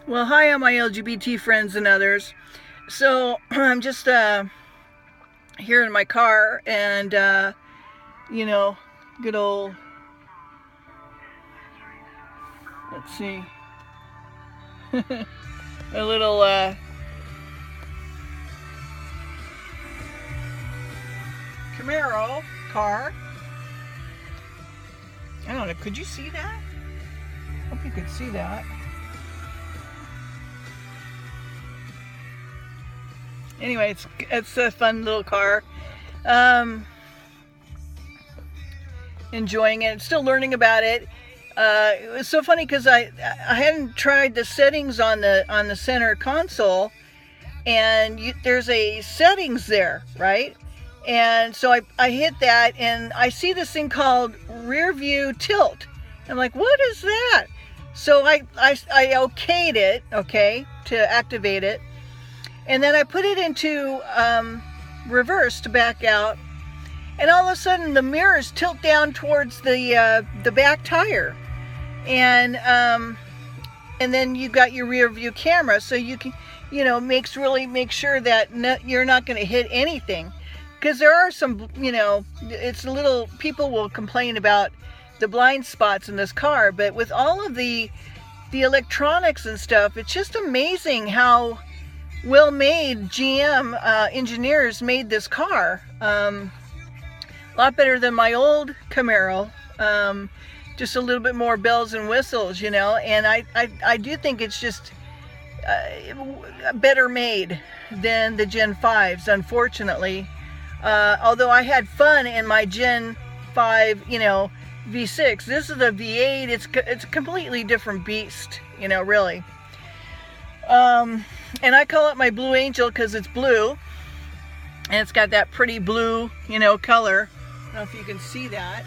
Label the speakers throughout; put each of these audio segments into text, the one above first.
Speaker 1: Well, hi, all my LGBT friends and others. So I'm just here in my car, and you know, good old. Let's see, a little Camaro car. I don't know. Could you see that? Hope you could see that. Anyway, it's a fun little car. Um, Enjoying it. Still learning about it. It was so funny because I hadn't tried the settings on the center console, and there's a settings there, right? And so I hit that, and I see this thing called rear view tilt. I'm like, what is that? So I okayed it, okay, to activate it, and then I put it into reverse to back out, and all of a sudden the mirrors tilt down towards the back tire, and then you got your rear view camera, so you can, make sure that you're not going to hit anything, because there are some, it's a little, people will complain about the blind spots in this car, but with all of the electronics and stuff, it's just amazing how well made GM engineers made this car. A lot better than my old Camaro. Just a little bit more bells and whistles, and I do think it's just better made than the Gen 5s, unfortunately. Although I had fun in my Gen 5, V6. This is a V8. It's a completely different beast, really. And I call it my Blue Angel because it's blue, and it's got that pretty blue, color. I don't know if you can see that.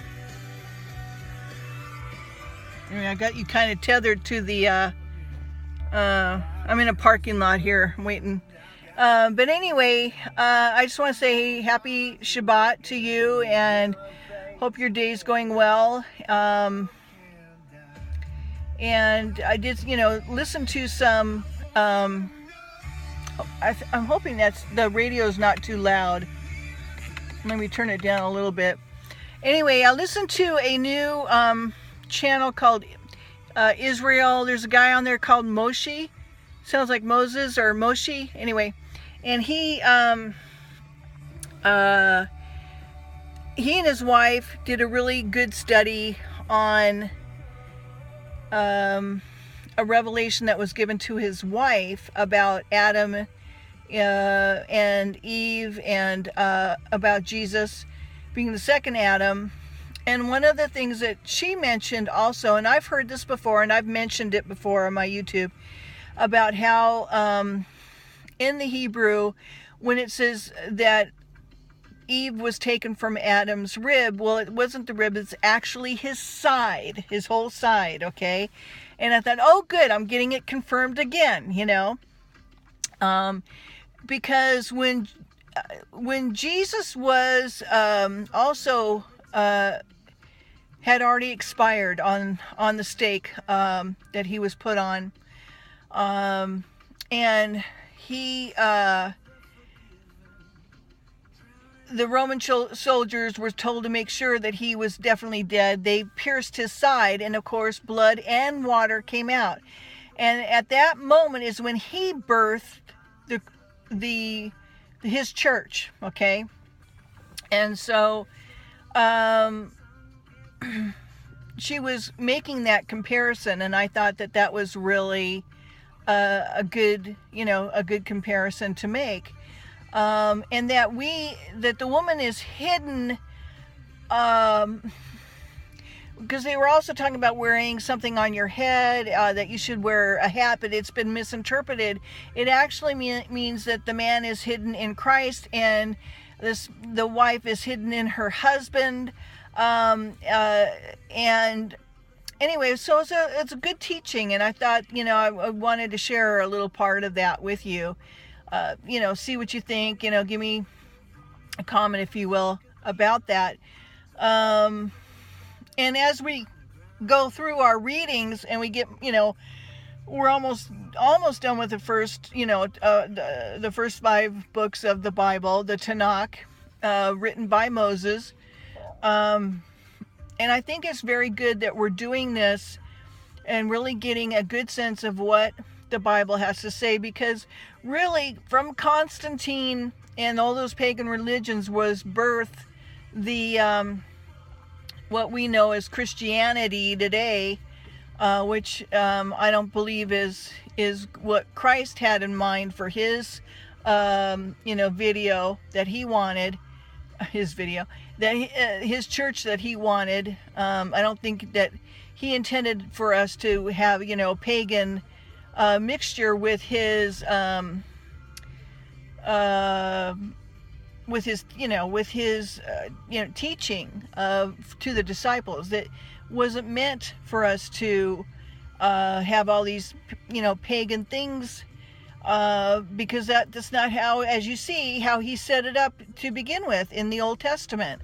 Speaker 1: I got you kind of tethered to the, I'm in a parking lot here waiting. But anyway, I just want to say happy Shabbat to you, and hope your day's going well. And I did, listen to some, I'm hoping the radio's not too loud. Let me turn it down a little bit. Anyway, I listened to a new channel called Israel. There's a guy on there called Moshe. Sounds like Moses or Moshe. Anyway, and he and his wife did a really good study on a revelation that was given to his wife about Adam and Eve, and about Jesus being the second Adam. And one of the things that she mentioned also, and I've heard this before, and I've mentioned it before on my YouTube, about how in the Hebrew, when it says that Eve was taken from Adam's rib, well, it wasn't the rib, it's actually his side, his whole side, okay? And I thought, oh, good, I'm getting it confirmed again, because when Jesus was also had already expired on the stake that he was put on, and he the Roman soldiers were told to make sure that he was definitely dead. They pierced his side, and of course blood and water came out, and at that moment is when he birthed his church, okay? And so she was making that comparison, and I thought that was really a good comparison to make, and that the woman is hidden, because they were also talking about wearing something on your head, that you should wear a hat, but it's been misinterpreted. It actually means that the man is hidden in Christ, and the wife is hidden in her husband. And anyway, so it's a good teaching, and I thought, I wanted to share a little part of that with you. See what you think, give me a comment, if you will, about that. And as we go through our readings and we get, we're almost done with the first, the first 5 books of the Bible, the Tanakh, written by Moses. And I think it's very good that we're doing this and really getting a good sense of what the Bible has to say, because really from Constantine and all those pagan religions was birthed the what we know as Christianity today, which I don't believe is what Christ had in mind for his video that he wanted, his church that he wanted. I don't think that he intended for us to have pagan mixture with his teaching to the disciples. That wasn't meant for us to have all these pagan things, because that's not how, as you see, how he set it up to begin with in the Old Testament.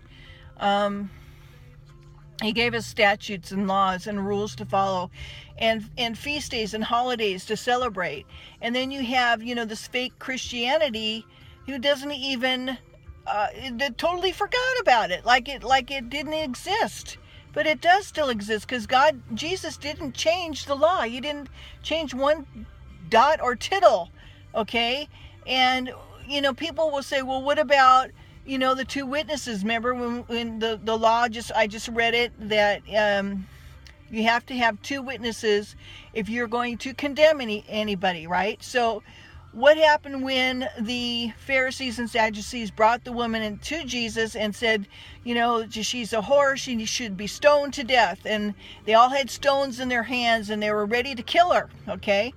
Speaker 1: He gave us statutes and laws and rules to follow, and feast days and holidays to celebrate. And then you have this fake Christianity who doesn't even totally forgot about it, like it didn't exist. But it does still exist, because Jesus didn't change the law. He didn't change one dot or tittle, okay? And people will say, well, what about the 2 witnesses? Remember when the law, I just read it, that you have to have 2 witnesses if you're going to condemn anybody, right? So what happened when the Pharisees and Sadducees brought the woman into Jesus and said, she's a whore, she should be stoned to death? And they all had stones in their hands and they were ready to kill her, okay?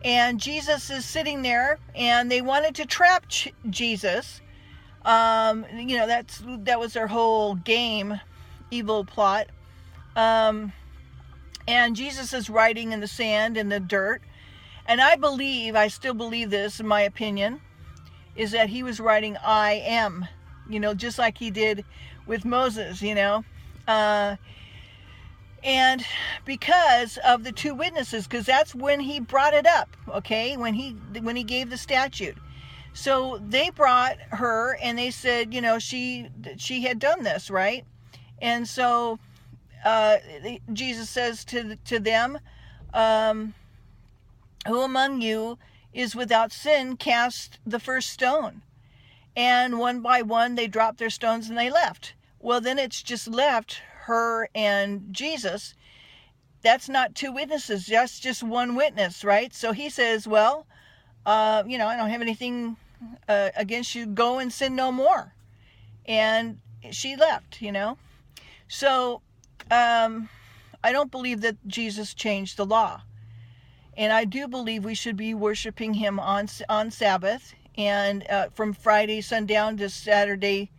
Speaker 1: And Jesus is sitting there, and they wanted to trap Jesus. That was their whole game, evil plot. And Jesus is writing in the sand, in the dirt. And I still believe this, in my opinion, is that he was writing I am, just like he did with Moses, and because of the 2 witnesses, because that's when he brought it up, okay, when he gave the statute. So they brought her and they said, she had done this, right? And so Jesus says to them, who among you is without sin, cast the first stone? And one by one they dropped their stones and they left. Well, then it's just left her and Jesus. That's not 2 witnesses, that's just 1 witness, right? So he says, well, I don't have anything against you, go and sin no more. And she left, So I don't believe that Jesus changed the law. And I do believe we should be worshiping him on Sabbath, and from Friday sundown to Saturday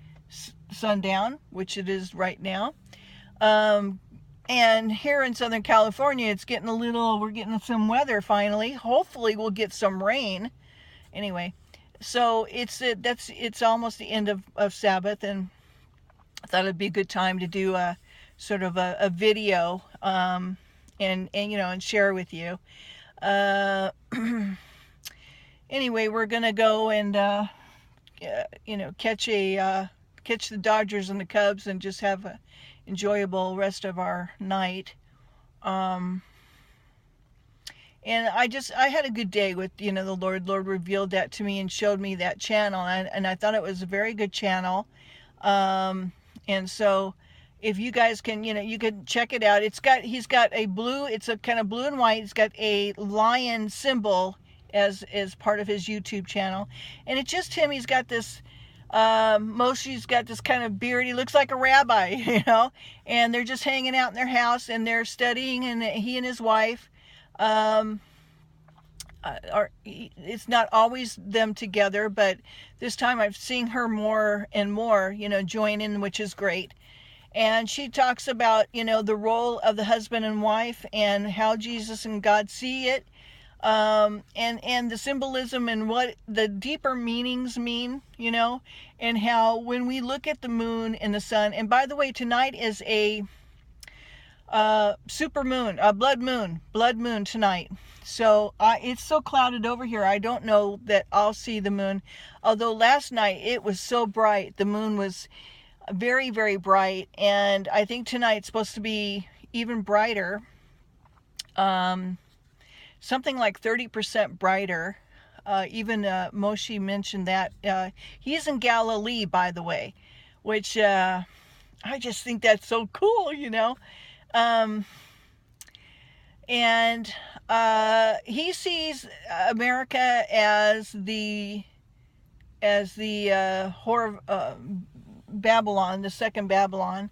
Speaker 1: sundown, which it is right now. And here in Southern California, we're getting some weather finally. Hopefully we'll get some rain. Anyway, so it's almost the end of Sabbath, and I thought it'd be a good time to do a sort of a video, and share with you. Anyway, we're gonna go and catch the Dodgers and the Cubs and just have a enjoyable rest of our night. And I had a good day with the Lord revealed that to me and showed me that channel, and I thought it was a very good channel. And so if you guys can, you can check it out. He's got it's a kind of blue and white. It's got a lion symbol as part of his YouTube channel. And it's just him. He's got this, he's got this kind of beard. He looks like a rabbi, and they're just hanging out in their house and they're studying, and he and his wife, it's not always them together, but this time I've seen her more and more, join in, which is great. And she talks about, the role of the husband and wife and how Jesus and God see it, and the symbolism and what the deeper meanings mean, and how when we look at the moon and the sun, and by the way, tonight is a super moon, blood moon tonight. So it's so clouded over here. I don't know that I'll see the moon. Although last night it was so bright. The moon was very, very bright. And I think tonight's supposed to be even brighter. Something like 30% brighter. Even Moshe mentioned that. He's in Galilee, by the way, which I just think that's so cool, you know. And he sees America as the whore of Babylon, the second Babylon.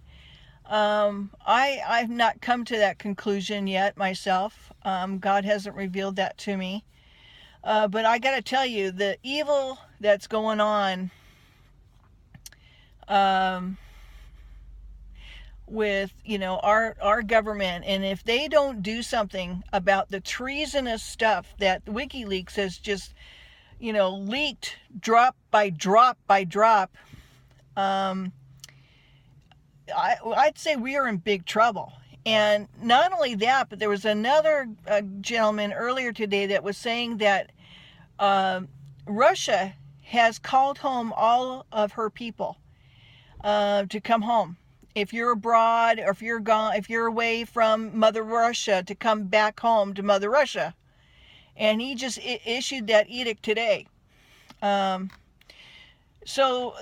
Speaker 1: I've not come to that conclusion yet myself. God hasn't revealed that to me. But I got to tell you, the evil that's going on with, you know, our government, and if they don't do something about the treasonous stuff that WikiLeaks has just, you know, leaked drop by drop by drop, I'd say we are in big trouble. And not only that, but there was another gentleman earlier today that was saying that Russia has called home all of her people to come home. If you're abroad, or if you're gone, if you're away from Mother Russia, to come back home to Mother Russia. And he just issued that edict today. So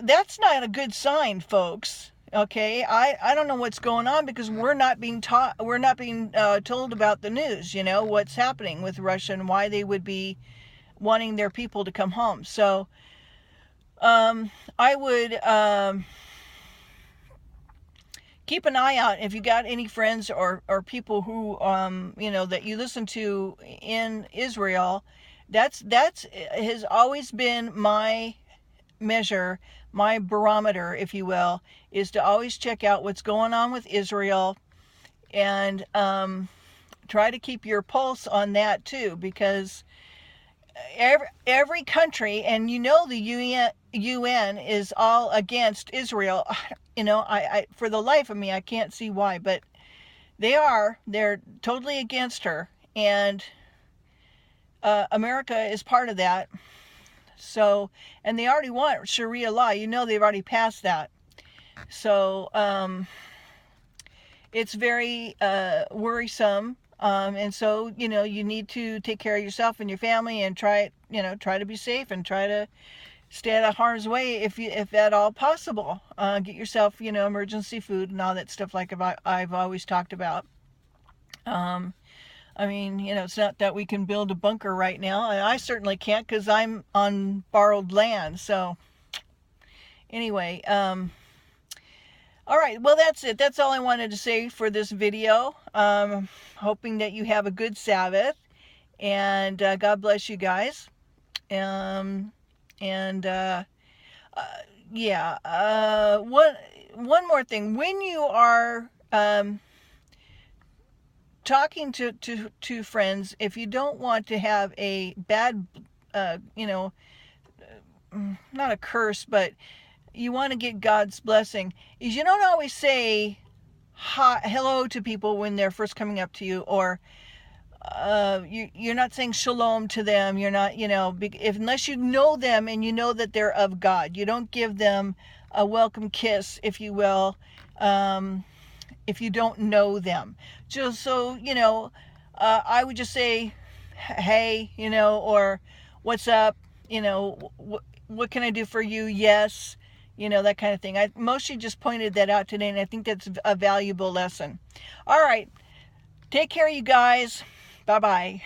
Speaker 1: that's not a good sign, folks. Okay, I don't know what's going on, because we're not being taught, we're not being told about the news, you know, what's happening with Russia and why they would be wanting their people to come home. So I would keep an eye out if you got any friends or people who you know, that you listen to in Israel. That's has always been my measure, my barometer, if you will, is to always check out what's going on with Israel, and try to keep your pulse on that too, because every country, and you know, the UN is all against Israel. You know, I for the life of me, I can't see why, but they're totally against her, and America is part of that. So, and they already want Sharia law. You know, they've already passed that. So, it's very worrisome. And so, you know, you need to take care of yourself and your family, and try to be safe, and try to stay out of harm's way if at all possible. Get yourself, you know, emergency food and all that stuff like I've always talked about. I mean, you know, it's not that we can build a bunker right now. And I certainly can't, because I'm on borrowed land. So anyway, all right, well, that's it. That's all I wanted to say for this video. Hoping that you have a good Sabbath, and God bless you guys. Yeah, one more thing. When you are talking to friends, if you don't want to have a bad, you know, not a curse, but you want to get God's blessing, is you don't always say hello to people when they're first coming up to you, or you're not saying shalom to them. You're not, you know, unless you know them and you know that they're of God. You don't give them a welcome kiss, if you will, if you don't know them. Just so, you know, I would just say, hey, you know, or what's up, you know, what can I do for you? Yes, you know, that kind of thing. I mostly just pointed that out today, and I think that's a valuable lesson. All right, take care, you guys. Bye-bye.